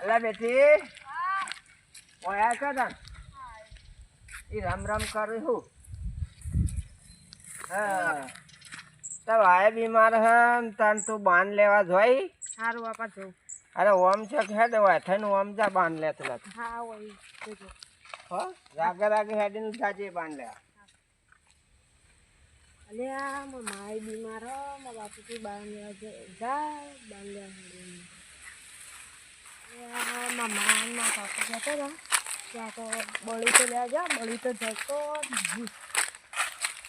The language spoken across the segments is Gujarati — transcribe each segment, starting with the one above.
અલા બેટી ઓયા છો તન ઈ રામ રામ કરું છું હા તો ભાઈ બીમાર હે તન તું બાન લેવા જોઈ સારું બાપા જવું. અરે ઓમ છે હેડ હોય થઈને ઓમ જા બાન લેતો લેતો હા હોય જોજો. હો રાગે રાગે હેડીને જાજે બાન લેવા અલ્યા મારા માય બીમાર હો મારા બાપુથી બાર લેવા જાય બાર લેવા મારા મામા કાકુ જતો ને ત્યાં તો બળી તો લેવા જા બળી તો જતો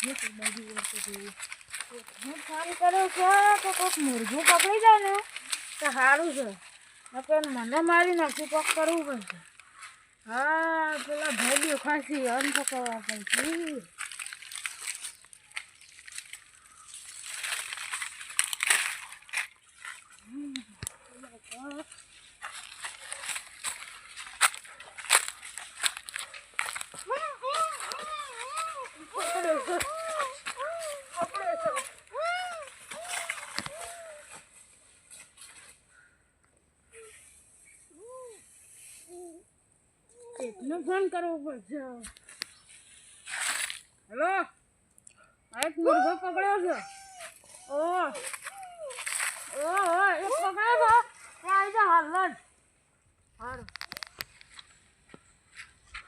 હું સારું કર્યું છે તો કોઈક મુરઘું પકડી જાય ને તો સારું છે નકર મને મારી નાખી પગ કરવું પડશે. હા પેલા ભાઈ ખાસી અન પકડવા પડશે. કેટલો ફોન કરવો પડશે. હેલો એક મુરઘો પકડ્યો છે. ઓ એક પકડ્યો છે આવી જા હાલ જ હારું.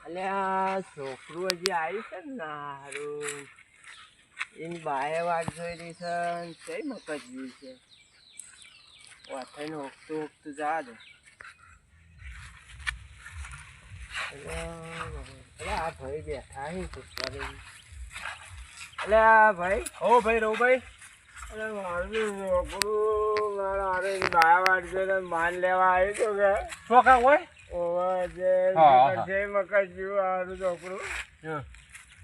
અલ્યા છોકરું હજી આવ્યું છે ને હારું એની બાએ વાત જોઈ રહી છે કઈ મકજવી છે વાથઈને હોકતું હોકતું જવા દે. આ ભાઈ બેઠા હે અલ્યા ભાઈ ઓ ભાઈ રહો ભાઈ. અરે મારું છોકરું મારા હારે બાયા વાત જોઈને માન લેવા આવ્યું તો કે છોકરા હોય ઓવા જે છે મકજવી હારું છોકરું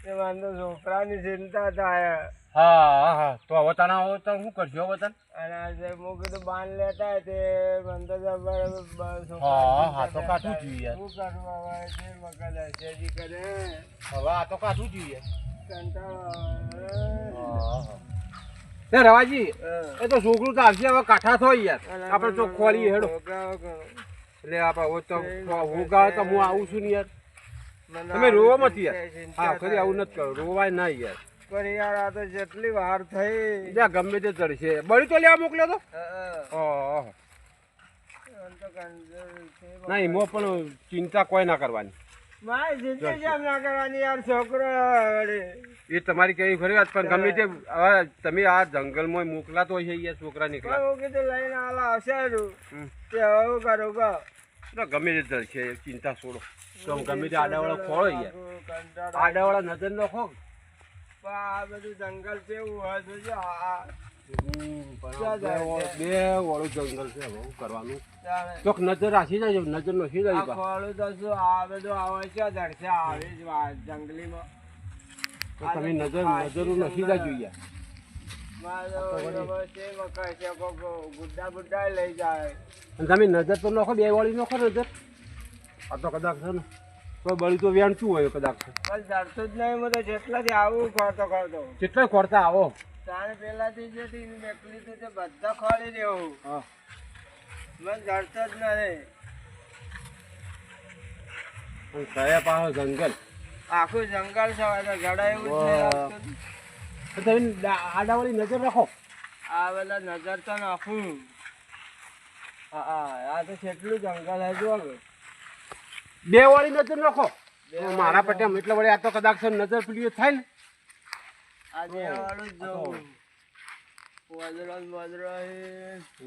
એ મને છોકરાની ચિંતા થાય. હા હા તો હવે તને આવો તો શું કરશો હવે તને? અને આજે હું કીધું બાન લેતા તે મને તો જબર હા તો કાઠું જોઈએ. શું કરું હવે જે મગજ હસેજી કરે હવે આ તો કાઠું જોઈએ. કંટાળો એ રવાજી એ તો છોકરું તો આવશે હવે કાઠા થઈ યાર આપણે તો ખોલી હેડો એટલે આપણે હવે તો હું ગાવ તો હું આવું છું ને યાર તમે રોવા મત યાર. હા ખરી આવું નથી કરો રોવાય ના યાર. પણ યાર આ તો જેટલી વાર થઈ જ્યાં ગમે તે ચડશે બળી તો લેવા મોકલ્યો તો ના એમાં પણ ચિંતા કોઈ ના કરવાની. મારી જિંદગી જેમ ના કરવાની યાર છોકરો એ તમારી કેવી ખરી વાત પણ ગમે તે હવે તમે આ જંગલમાં મોકલાતો હોય છે યાર છોકરા નીકળ્યા હું કીધું લઈને આલા આવશે તે હવે હું કરું કહો ગમે તે ચડશે ચિંતા છોડો તો ગમે તે આડાવાળા ખોળો યાર આડાવાળા નજર નો ખો. આ બધું જંગલ કેવું હોય જોજો બે વાળું જંગલ છે હવે શું કરવાનું ચોક નજર રાખી જાય નજર નથી જાય ખોળું તો શું આ બધું આવે છે ધરશે આવી જ વાત જંગલીમાં તો તમે નજર નથી જાય જોઈએ. ગુડ્ડા ગુડ્ડા લઈ જાય અને તમે નજર તો નાખો બે વાળી નાખો નજર આ તો કદાચ છે ને તો બળી તો વેણ શું હોય કદાચ બસ ડરતું જ નહીં હું તો જેટલાથી આવું ખોરતો ખોરતો કેટલા ખોરતા આવો તારે પેલાથી જે મેકલી તે બધા ખોલી દેવું હા મને ડરતો જ નહીં. અને કયા પાછો જંગલ આખું જંગલ છે જડા એવું છે. તમે આડાવાળી નજર રાખો. આ બધા નજર તો નાખું હા આ તો કેટલું જંગલ હે જો બે વાળી નજર રાખો મારા પટેમ એટલે વળી આ તો કદાચ નજર પીડીઓ થાય ને આ બે વાળું જ જોઉં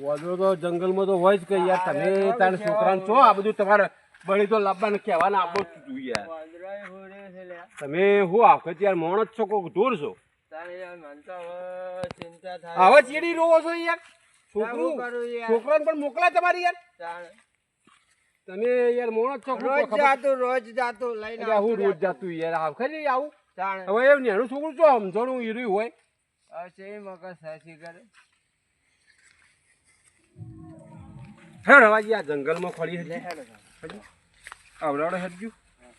વાદળો તો જંગલમાં તો હોય જ કે યાર તમે તારા છોકરાને છો આ બધું તમારે બળી તો લાવવાનું કહેવાના આપો જોઈએ તમે હું આખત યાર મોણ જ છો કોક ઢોર છો હવે ચીડી રોવો છો યાર છોકરાને પણ મોકલા તમારી યાર તમે યાર મોણ જ છો રોજ જાતું લઈને હું રોજ જાતું યાર આવ ખરી આવું હવે એમ નેનું છોકરું છો સમજણું હીરું હોય મગજ સાચી કરે હેડ હવાજી આ જંગલમાં ખોલી હજી આવડાવડે હેડજો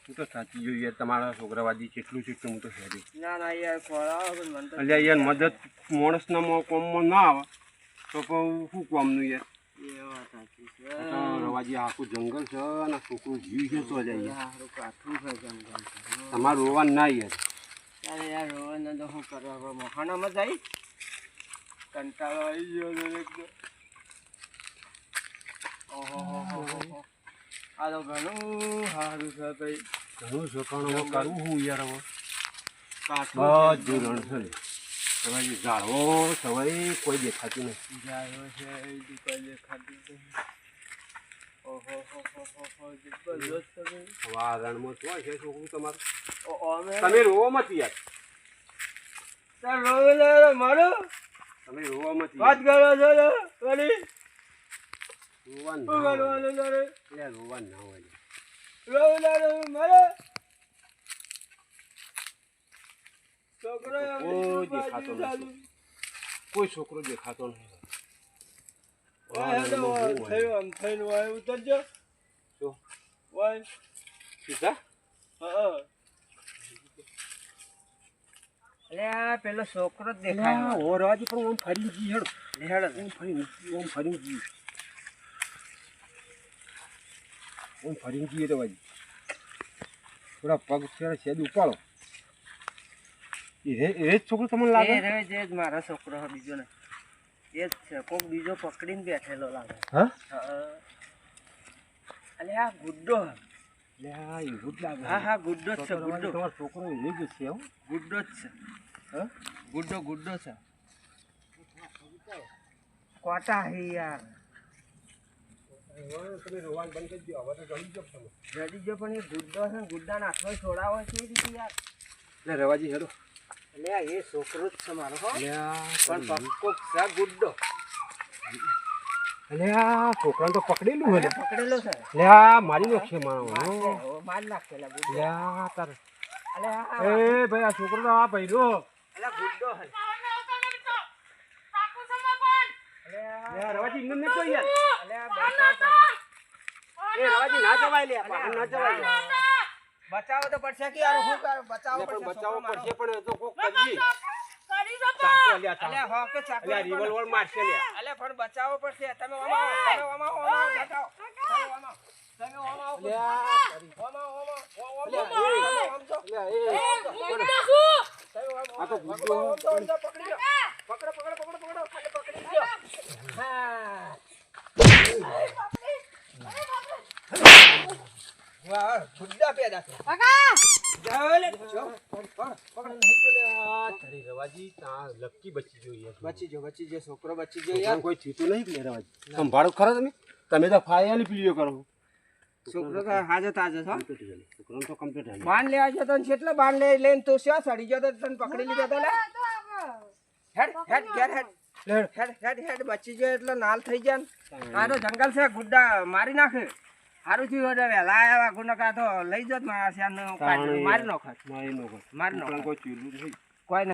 હું તો સાચી જોયું યાર તમારા છોકરાવાદી કેટલું કેટલું હું તો હેડ્યું ના યાર ખોરાવ એટલે યાર મદદ માણસના કોમમાં ના આવે તો શું કોમનું યાર એ વાત સાચી છે. આ તો રવાજી આખું જંગલ છે અને છોકરું જીવ છે તો જાય યાર. હારું કાઠું છે જંગલ તો. તમારે રોવાનું ના યાર. અરે યાર રોવાને તો શું કરવા હવે મહાણામાં જાય કંટાળો આવી ગયો છે એકદમ. ઓહો આ તો ઘણું સારું છે ભાઈ. ઘણું છોકરાનું કરવું હું યાર હવે. કાઠું બધું રણ છે રવાજી. ઝાડવો સવાય કોઈ દેખાતું નથી. જાયો છે એ દુકાન દેખાતી છે. ઓહો જબરદસ્ત છે ભાઈ. હવે આ રણમાં શું છે છોકરું તમારું? અમે તમે રોવો મત યાર. તાર રોવેલા મારો તમે રોવો મત વાત યાર. કરો છો વળી રોવાનું શું ના હોય. કરવાનું તારે યાર રોવાનું ના હોય. રોવેલા મારો છોકરો કોઈ દેખાતો નથી. કોઈ છોકરો દેખાતો નથી. થયું થઈને વાય ઉતરજો શું? વાય સીધા? હા અલે આ પેલો છોકરો જ દેખાય ઓ રવાજી પણ ઓમ ફરી જી હેડો. હેડ ઓમ ફરી જી. ઓમ ફરી જી રવાજી. થોડા પગ છે ઉપાડો. એ જ છોકરો તમને લાગે? એ રે જે જ મારો છોકરો છે બીજો ને એ જ છે કોક બીજો પકડીને બેઠેલો લાગે. હા? અલે આ ગુડ્ડો લે આ એવું જ લાગે. હા ગુડ્ડો જ છે તો ગુડ્ડો તમારો છોકરો એ જ છે હો. ગુડ્ડો જ છે હા? ગુડ્ડો છે કોટા હે યાર તમે રોવાનું બંધ કરી દો. હવે તો જડી જાવ તમે. જડી જો પણ એ ગુડ્ડો છે ને ગુડ્ડાના હાથમાં છોડાવો છે એ રીતે યાર. લે રવાજી હેડો. એટલે આ એ છોકરો જ છે મારો હો લે પણ પક્કો છે ગુડ્ડો અલે આ છોકરાને તો પકડેલું હોય. પકડેલો છે લે આ મારી નો છે મારો. માર નાખેલા ગુડ્ડો લે આ તાર. અલે આ એ ભાઈ આ છોકરો તો આ ભઈરો. અલે ગુડ્ડો હે લે રવાજી ઇંગન ને કોઈ યાર. અલે આ બચાવ એ રવાજી ના જવાય લે. પાછળ ના જવાય લે. બચાવો તો પડશે કે યાર હું કર બચાવો લે પણ પડશે બચાવવો છોકરો પડશે મારો. પણ એ તો કોક કરીએ. કરી દો તો. ચાકુ અલ્યા અલે ચાકુ. હો કે ચાકુ અલ્યા રિવોલ્વર મારશે લે. અલે પણ બચાવો પડશે તમે ઓમાં બચાવો તમે ઓમાં તમે ઓમાં લે આ આ તો ગુડ્ડો. તારી રવાજી તા લક્કી બચી જોઈએ. બચી જો છોકરો બચી જો છોકરાને યાર કોઈ થયું નહીં કે રવાજી. સંભાળો ખરા તમે. તમે તો ફાયરની પીલીઓ કરો. છોકરો તો હાજર તાજો છો છોકરાને તો કમ્પ્લીટ હાલી. બાંધ લેવા જતો ને કેટલા બાંધ લઈને તું શ્યાં સડી જતો તને પકડી લીધો તો લે હેડ ઘેર હેડ બચી જાય એટલે નાલ થઈ જાય ને. આ તો જંગલ છે ગુડ્ડા મારી નાખે સારું થયું એટલે વહેલા આવ્યા ગુના તો લઈ જત મારા શ્યામ મારી નાખત મારી નો કોઈ. મારી છોકરાને નાખત કોઈ થયું નહીં. કોઈ